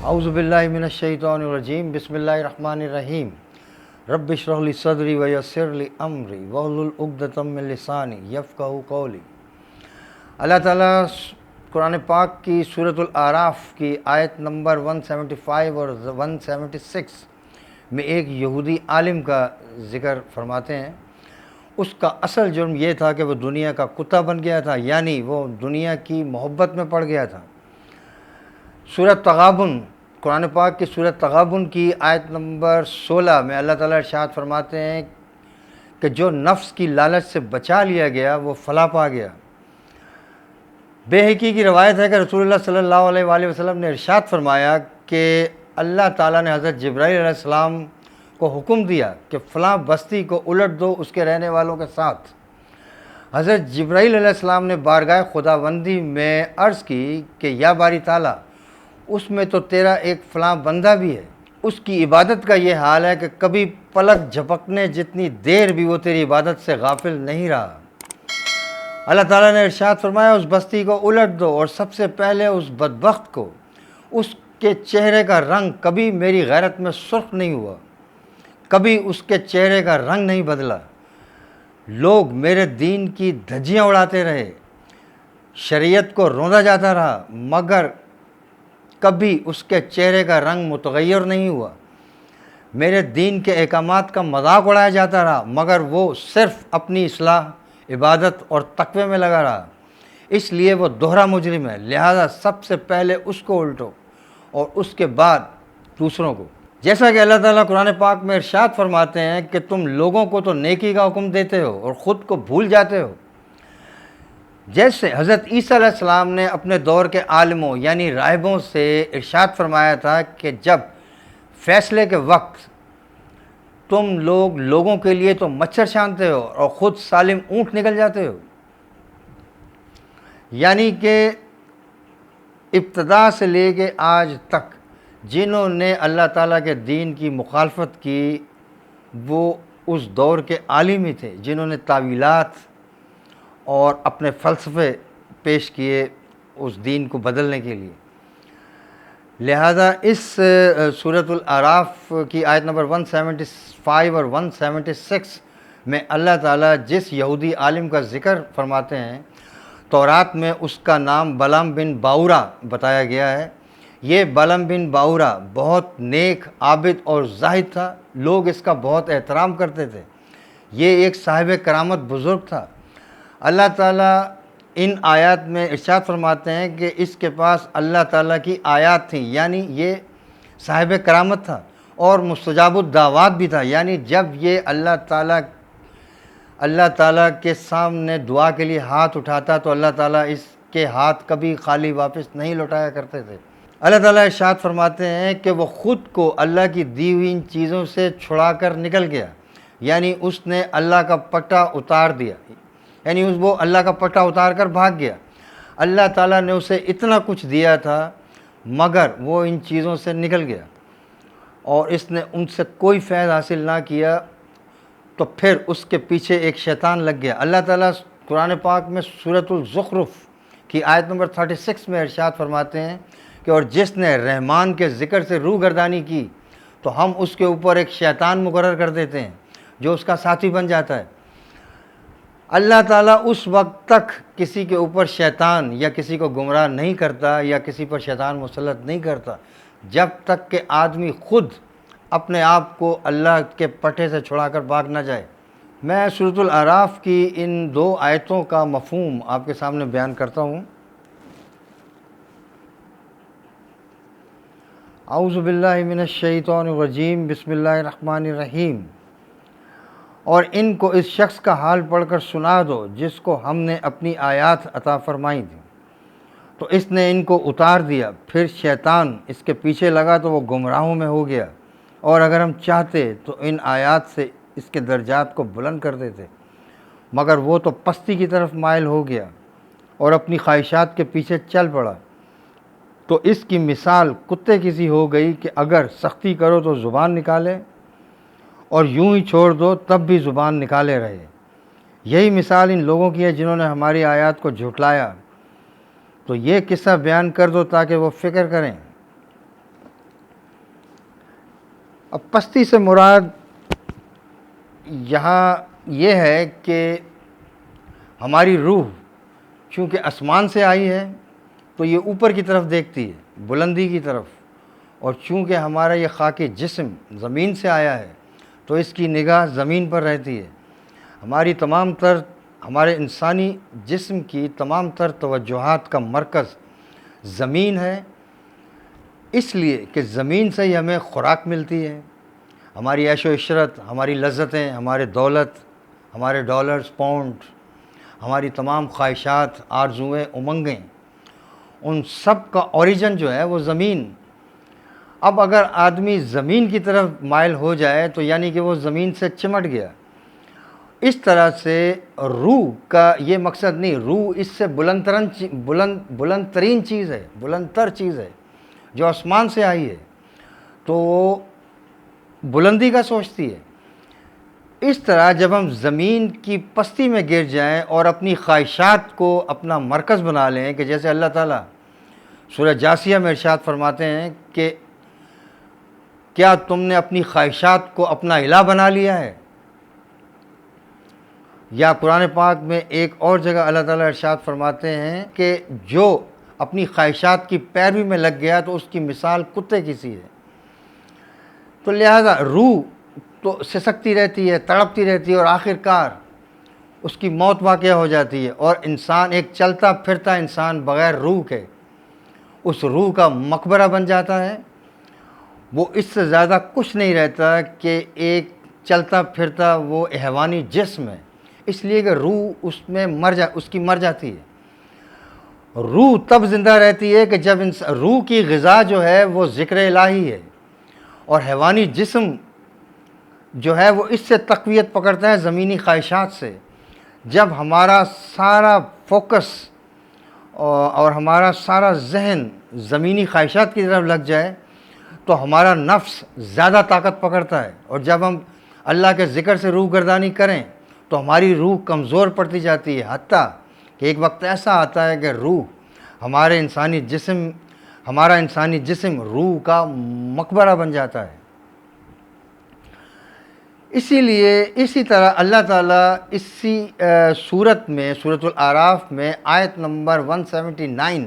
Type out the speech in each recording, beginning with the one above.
اعوذ باللہ من الشیطان الرجیم بسم اللہ الرحمن الرحیم رب اشرح لی صدری ویسر لی امری واحلل عقدۃ من لسانی یفقہوا قولی۔ اللہ تعالیٰ قرآن پاک کی سورۃ الاعراف کی آیت نمبر 175 اور 176 میں ایک یہودی عالم کا ذکر فرماتے ہیں۔ اس کا اصل جرم یہ تھا کہ وہ دنیا کا کتا بن گیا تھا، یعنی وہ دنیا کی محبت میں پڑ گیا تھا۔ سورۃ تغابن، قرآن پاک کی سورۃ تغابن کی آیت نمبر 16 میں اللہ تعالیٰ ارشاد فرماتے ہیں کہ جو نفس کی لالچ سے بچا لیا گیا وہ فلاح پا گیا۔ بے حقی کی روایت ہے کہ رسول اللہ صلی اللہ علیہ وآلہ وسلم نے ارشاد فرمایا کہ اللہ تعالیٰ نے حضرت جبرائیل علیہ السلام کو حکم دیا کہ فلاں بستی کو الٹ دو اس کے رہنے والوں کے ساتھ۔ حضرت جبرائیل علیہ السلام نے بارگاہ خداوندی میں عرض کی کہ یا باری تعالیٰ، اس میں تو تیرا ایک فلاں بندہ بھی ہے، اس کی عبادت کا یہ حال ہے کہ کبھی پلک جھپکنے جتنی دیر بھی وہ تیری عبادت سے غافل نہیں رہا۔ اللہ تعالیٰ نے ارشاد فرمایا اس بستی کو الٹ دو، اور سب سے پہلے اس بدبخت کو، اس کے چہرے کا رنگ کبھی میری غیرت میں سرخ نہیں ہوا، کبھی اس کے چہرے کا رنگ نہیں بدلا۔ لوگ میرے دین کی دھجیاں اڑاتے رہے، شریعت کو روندا جاتا رہا، مگر کبھی اس کے چہرے کا رنگ متغیر نہیں ہوا۔ میرے دین کے احکامات کا مذاق اڑایا جاتا رہا، مگر وہ صرف اپنی اصلاح، عبادت اور تقوی میں لگا رہا۔ اس لیے وہ دوہرا مجرم ہے، لہذا سب سے پہلے اس کو الٹو اور اس کے بعد دوسروں کو۔ جیسا کہ اللہ تعالیٰ قرآن پاک میں ارشاد فرماتے ہیں کہ تم لوگوں کو تو نیکی کا حکم دیتے ہو اور خود کو بھول جاتے ہو۔ جیسے حضرت عیسیٰ علیہ السلام نے اپنے دور کے عالموں یعنی راہبوں سے ارشاد فرمایا تھا کہ جب فیصلے کے وقت تم لوگوں کے لیے تو مچھر چھانتے ہو اور خود سالم اونٹ نکل جاتے ہو، یعنی کہ ابتدا سے لے کے آج تک جنہوں نے اللہ تعالیٰ کے دین کی مخالفت کی وہ اس دور کے عالم ہی تھے، جنہوں نے تعویلات اور اپنے فلسفے پیش کیے اس دین کو بدلنے کے لیے۔ لہذا اس سورۃ الاعراف کی آیت نمبر 175 اور 176 میں اللہ تعالیٰ جس یہودی عالم کا ذکر فرماتے ہیں، تورات میں اس کا نام بلعام بن باورا بتایا گیا ہے۔ یہ بلعام بن باورا بہت نیک، عابد اور زاہد تھا، لوگ اس کا بہت احترام کرتے تھے۔ یہ ایک صاحب کرامت بزرگ تھا۔ اللہ تعالیٰ ان آیات میں ارشاد فرماتے ہیں کہ اس کے پاس اللہ تعالیٰ کی آیات تھیں، یعنی یہ صاحب کرامت تھا اور مستجاب الدعوات بھی تھا، یعنی جب یہ اللہ تعالیٰ کے سامنے دعا کے لیے ہاتھ اٹھاتا تو اللہ تعالیٰ اس کے ہاتھ کبھی خالی واپس نہیں لوٹایا کرتے تھے۔ اللہ تعالیٰ ارشاد فرماتے ہیں کہ وہ خود کو اللہ کی دی ہوئی ان چیزوں سے چھڑا کر نکل گیا، یعنی اس نے اللہ کا پٹا اتار دیا، یعنی وہ اللہ کا پٹا اتار کر بھاگ گیا۔ اللہ تعالیٰ نے اسے اتنا کچھ دیا تھا مگر وہ ان چیزوں سے نکل گیا اور اس نے ان سے کوئی فیض حاصل نہ کیا، تو پھر اس کے پیچھے ایک شیطان لگ گیا۔ اللہ تعالیٰ قرآن پاک میں سورۃ الزخرف کی آیت نمبر 36 میں ارشاد فرماتے ہیں کہ اور جس نے رحمان کے ذکر سے روح گردانی کی تو ہم اس کے اوپر ایک شیطان مقرر کر دیتے ہیں جو اس کا ساتھی بن جاتا ہے۔ اللہ تعالیٰ اس وقت تک کسی کے اوپر شیطان یا کسی کو گمراہ نہیں کرتا یا کسی پر شیطان مسلط نہیں کرتا جب تک کہ آدمی خود اپنے آپ کو اللہ کے پٹے سے چھڑا کر بھاگ نہ جائے۔ میں سورۃ الاعراف کی ان 2 آیتوں کا مفہوم آپ کے سامنے بیان کرتا ہوں۔ اعوذ باللہ من الشیطان الرجیم بسم اللہ الرحمن الرحیم۔ اور ان کو اس شخص کا حال پڑھ کر سنا دو جس کو ہم نے اپنی آیات عطا فرمائی تھیں، تو اس نے ان کو اتار دیا، پھر شیطان اس کے پیچھے لگا تو وہ گمراہوں میں ہو گیا، اور اگر ہم چاہتے تو ان آیات سے اس کے درجات کو بلند کر دیتے، مگر وہ تو پستی کی طرف مائل ہو گیا اور اپنی خواہشات کے پیچھے چل پڑا۔ تو اس کی مثال کتے کی سی ہو گئی کہ اگر سختی کرو تو زبان نکالے اور یوں ہی چھوڑ دو تب بھی زبان نکالے رہے۔ یہی مثال ان لوگوں کی ہے جنہوں نے ہماری آیات کو جھٹلایا۔ تو یہ قصہ بیان کر دو تاکہ وہ فکر کریں۔ اب پستی سے مراد یہاں یہ ہے کہ ہماری روح چونکہ آسمان سے آئی ہے تو یہ اوپر کی طرف دیکھتی ہے، بلندی کی طرف، اور چونکہ ہمارا یہ خاکی جسم زمین سے آیا ہے تو اس کی نگاہ زمین پر رہتی ہے۔ ہمارے انسانی جسم کی تمام تر توجہات کا مرکز زمین ہے، اس لیے کہ زمین سے ہی ہمیں خوراک ملتی ہے، ہماری عیش و عشرت، ہماری لذتیں، ہمارے دولت، ہمارے ڈالرز، پاؤنڈ، ہماری تمام خواہشات، آرزوئیں، امنگیں، ان سب کا اوریجن جو ہے وہ زمین۔ اب اگر آدمی زمین کی طرف مائل ہو جائے تو یعنی کہ وہ زمین سے چمٹ گیا۔ اس طرح سے روح کا یہ مقصد نہیں، روح اس سے بلند ترین چیز ہے، بلند تر چیز ہے جو آسمان سے آئی ہے، تو وہ بلندی کا سوچتی ہے۔ اس طرح جب ہم زمین کی پستی میں گر جائیں اور اپنی خواہشات کو اپنا مرکز بنا لیں، کہ جیسے اللہ تعالیٰ سورہ جاثیہ میں ارشاد فرماتے ہیں کہ کیا تم نے اپنی خواہشات کو اپنا الہ بنا لیا ہے؟ یا قرآن پاک میں ایک اور جگہ اللہ تعالیٰ ارشاد فرماتے ہیں کہ جو اپنی خواہشات کی پیروی میں لگ گیا تو اس کی مثال کتے کی سی ہے۔ تو لہذا روح تو سسکتی رہتی ہے، تڑپتی رہتی ہے، اور آخر کار اس کی موت واقع ہو جاتی ہے، اور انسان ایک چلتا پھرتا انسان بغیر روح کے اس روح کا مقبرہ بن جاتا ہے۔ وہ اس سے زیادہ کچھ نہیں رہتا کہ ایک چلتا پھرتا وہ حیوانی جسم ہے، اس لیے کہ روح اس کی مر جاتی ہے۔ روح تب زندہ رہتی ہے کہ جب روح کی غذا جو ہے وہ ذکر الہی ہے، اور حیوانی جسم جو ہے وہ اس سے تقویت پکڑتا ہے زمینی خواہشات سے۔ جب ہمارا سارا فوکس اور ہمارا سارا ذہن زمینی خواہشات کی طرف لگ جائے تو ہمارا نفس زیادہ طاقت پکڑتا ہے، اور جب ہم اللہ کے ذکر سے روح گردانی کریں تو ہماری روح کمزور پڑتی جاتی ہے، حتیٰ کہ ایک وقت ایسا آتا ہے کہ ہمارا انسانی جسم روح کا مقبرہ بن جاتا ہے۔ اسی طرح اللہ تعالیٰ اسی سورت میں، سورۃ الاعراف میں آیت نمبر 179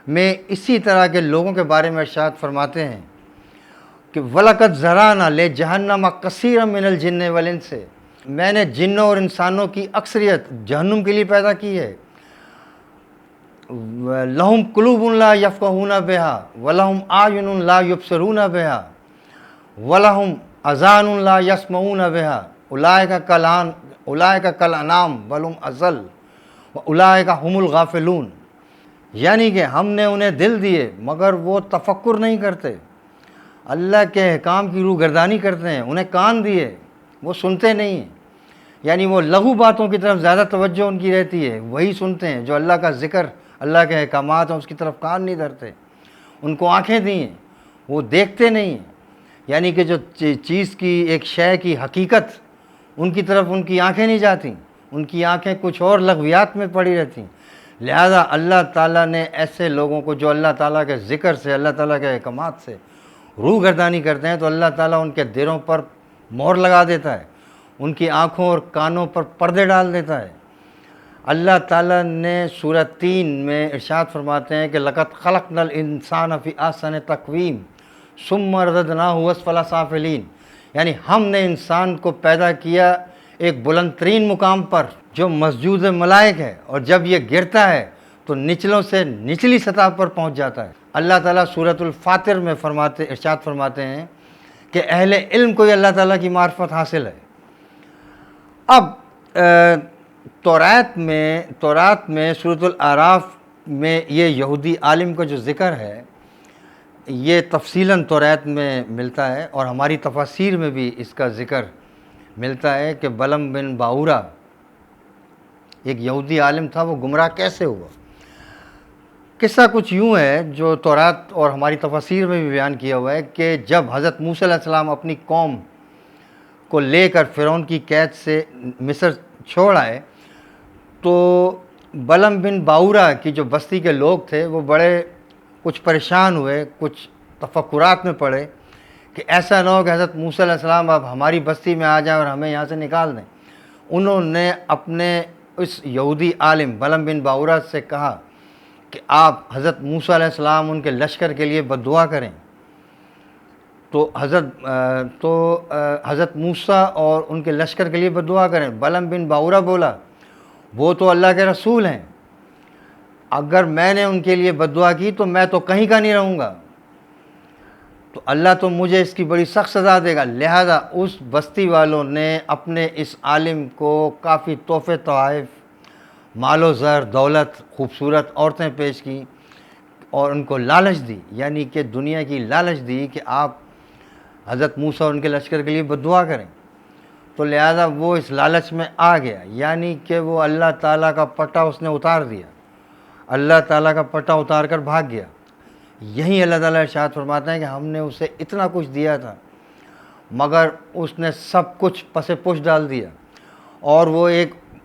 میں اسی طرح کے لوگوں کے بارے میں ارشاد فرماتے ہیں کہ وَلَقَدْ ذَرَأْنَا لِجَهَنَّمَ كَثِيرًا مِنَ الْجِنِّ وَالْإِنسِ، میں نے جنوں اور انسانوں کی اکثریت جہنم کے لیے پیدا کی ہے۔ لَهُمْ قُلُوبٌ لَا يَفْقَهُونَ بِهَا وَلَهُمْ أَعْيُنٌ لَا يُبْصِرُونَ بِهَا وَلَهُمْ آذَانٌ لَا يَسْمَعُونَ بِهَا أُولَٰئِكَ كَالْأَنْعَامِ بَلْ هُمْ أَضَلُّ وَأُولَٰئِكَ هُمُ الْغَافِلُونَ، یعنی کہ ہم نے انہیں دل دیے مگر وہ تفکر نہیں کرتے، اللہ کے احکام کی روح گردانی کرتے ہیں، انہیں کان دیے وہ سنتے نہیں ہیں، یعنی وہ لغو باتوں کی طرف زیادہ توجہ ان کی رہتی ہے، وہی سنتے ہیں جو اللہ کا ذکر، اللہ کے احکامات ہیں اس کی طرف کان نہیں دھرتے۔ ان کو آنکھیں دی ہیں، وہ دیکھتے نہیں ہیں، یعنی کہ جو چیز کی، ایک شے کی حقیقت، ان کی طرف ان کی آنکھیں نہیں جاتی، ان کی آنکھیں کچھ اور لغویات میں پڑی رہتی ہیں۔ لہذا اللہ تعالیٰ نے ایسے لوگوں کو جو اللہ تعالیٰ کے ذکر سے، اللہ تعالیٰ کے احکامات سے روح گردانی کرتے ہیں، تو اللہ تعالیٰ ان کے دلوں پر مہر لگا دیتا ہے، ان کی آنکھوں اور کانوں پر پردے ڈال دیتا ہے۔ اللہ تعالیٰ نے سورہ 3 میں ارشاد فرماتے ہیں کہ لَقَدْ خَلَقْنَا الْإِنسَانَ فِي أَحْسَنِ تَقْوِيمٍ ثُمَّ رَدَدْنَاهُ أَسْفَلَ سَافِلِينَ، یعنی ہم نے انسان کو پیدا کیا ایک بلند ترین مقام پر جو مسجود ملائک ہے، اور جب یہ گرتا ہے تو نچلوں سے نچلی سطح پر پہنچ جاتا ہے۔ اللہ تعالیٰ سورۃ الفاطر میں ارشاد فرماتے ہیں کہ اہل علم کو اللہ تعالیٰ کی معرفت حاصل ہے۔ اب تورات میں سورۃ الاعراف میں یہ یہودی عالم کا جو ذکر ہے یہ تفصیلاً تورات میں ملتا ہے، اور ہماری تفاسیر میں بھی اس کا ذکر ملتا ہے کہ بلم بن باورا ایک یہودی عالم تھا، وہ گمراہ کیسے ہوا۔ قصہ کچھ یوں ہے جو تورات اور ہماری تفاسیر میں بھی بیان کیا ہوا ہے کہ جب حضرت موسیٰ علیہ السلام اپنی قوم کو لے کر فرعون کی قید سے مصر چھوڑ آئے تو بلم بن باورا کی جو بستی کے لوگ تھے وہ بڑے کچھ پریشان ہوئے، کچھ تفکرات میں پڑے کہ ایسا نہ ہو کہ حضرت موسیٰ علیہ السلام اب ہماری بستی میں آ جائیں اور ہمیں یہاں سے نکال دیں۔ انہوں نے اپنے اس یہودی عالم بلعم بن باورہ سے کہا کہ آپ حضرت موسیٰ علیہ السلام ان کے لشکر کے لیے بد دعا کریں۔ تو حضرت موسیٰ اور ان کے لشکر کے لیے بد دعا کریں۔ بلعم بن باورہ بولا وہ تو اللہ کے رسول ہیں، اگر میں نے ان کے لیے بد دعا کی تو میں تو کہیں کا نہیں رہوں گا، تو اللہ تو مجھے اس کی بڑی سخت سزا دے گا۔ لہذا اس بستی والوں نے اپنے اس عالم کو کافی تحفے تحائف، مال و زر، دولت، خوبصورت عورتیں پیش کی اور ان کو لالچ دی، یعنی کہ دنیا کی لالچ دی کہ آپ حضرت موسیٰ اور ان کے لشکر کے لیے بد دعا کریں۔ تو لہذا وہ اس لالچ میں آ گیا، یعنی کہ وہ اللہ تعالیٰ کا پٹہ اس نے اتار دیا، اللہ تعالیٰ کا پٹہ اتار کر بھاگ گیا۔ یہی اللہ تعالیٰ ارشاد فرماتے ہیں کہ ہم نے اسے اتنا کچھ دیا تھا مگر اس نے سب کچھ پس پش ڈال دیا، اور وہ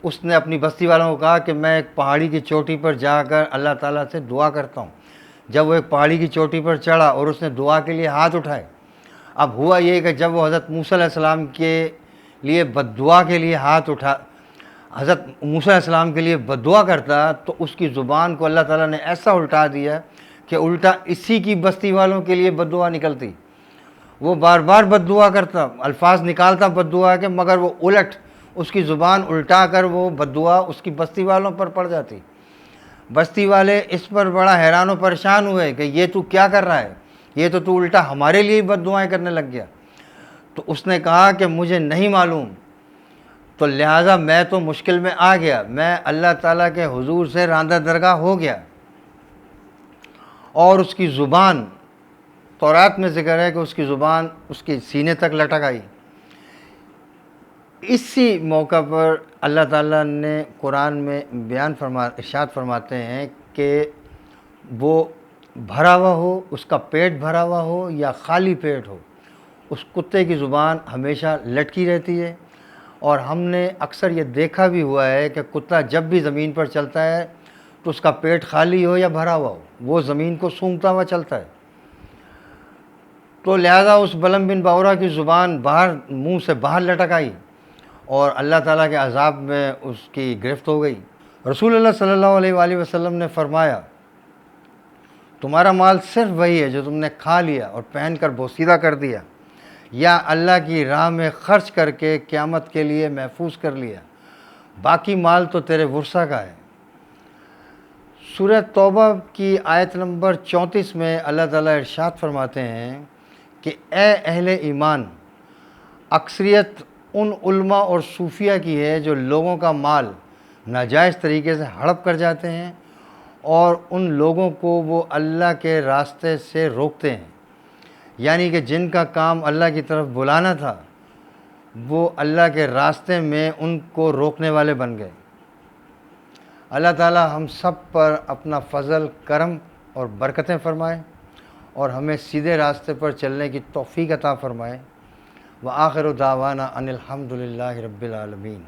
اس نے اپنی بستی والوں کو کہا کہ میں ایک پہاڑی کی چوٹی پر جا کر اللہ تعالیٰ سے دعا کرتا ہوں۔ جب وہ ایک پہاڑی کی چوٹی پر چڑھا اور اس نے دعا کے لیے ہاتھ اٹھائے، اب ہوا یہ کہ جب وہ حضرت موسیٰ علیہ السلام کے لیے بد دعا کے لیے حضرت موسیٰ علیہ السلام کے لیے بد دعا کرتا تو اس کی زبان کو اللہ تعالیٰ نے ایسا الٹا دیا کہ الٹا اسی کی بستی والوں کے لیے بد دعا نکلتی۔ وہ بار بار بد دعا کرتا، الفاظ نکالتا بد دعا کے، مگر وہ الٹ اس کی زبان الٹا کر وہ بد دعا اس کی بستی والوں پر پڑ جاتی۔ بستی والے اس پر بڑا حیران و پریشان ہوئے کہ یہ تو کیا کر رہا ہے، یہ تو الٹا ہمارے لیے بد دعائیں کرنے لگ گیا۔ تو اس نے کہا کہ مجھے نہیں معلوم، تو لہٰذا میں تو مشکل میں آ گیا، میں اللہ تعالیٰ کے حضور سے راندہ درگاہ ہو گیا، اور اس کی زبان، تورات میں ذکر ہے کہ اس کی زبان اس کے سینے تک لٹک آئی۔ اسی موقع پر اللہ تعالیٰ نے قرآن میں ارشاد فرماتے ہیں کہ وہ بھرا ہوا ہو، اس کا پیٹ بھرا ہوا ہو یا خالی پیٹ ہو، اس کتے کی زبان ہمیشہ لٹکی رہتی ہے۔ اور ہم نے اکثر یہ دیکھا بھی ہوا ہے کہ کتا جب بھی زمین پر چلتا ہے تو اس کا پیٹ خالی ہو یا بھرا ہوا ہو، وہ زمین کو سونگھتا ہوا چلتا ہے۔ تو لہذا اس بلعم بن باورہ کی زبان منہ سے باہر لٹک آئی اور اللہ تعالیٰ کے عذاب میں اس کی گرفت ہو گئی۔ رسول اللہ صلی اللہ علیہ وآلہ وسلم نے فرمایا تمہارا مال صرف وہی ہے جو تم نے کھا لیا اور پہن کر بوسیدہ کر دیا یا اللہ کی راہ میں خرچ کر کے قیامت کے لیے محفوظ کر لیا، باقی مال تو تیرے ورثہ کا ہے۔ سورہ توبہ کی آیت نمبر 34 میں اللہ تعالیٰ ارشاد فرماتے ہیں کہ اے اہل ایمان، اکثریت ان علماء اور صوفیہ کی ہے جو لوگوں کا مال ناجائز طریقے سے ہڑپ کر جاتے ہیں اور ان لوگوں کو وہ اللہ کے راستے سے روکتے ہیں، یعنی کہ جن کا کام اللہ کی طرف بلانا تھا وہ اللہ کے راستے میں ان کو روکنے والے بن گئے۔ اللہ تعالی ہم سب پر اپنا فضل، کرم اور برکتیں فرمائے اور ہمیں سیدھے راستے پر چلنے کی توفیق عطا فرمائے۔ وآخر دعوانا ان الحمد للہ رب العالمین۔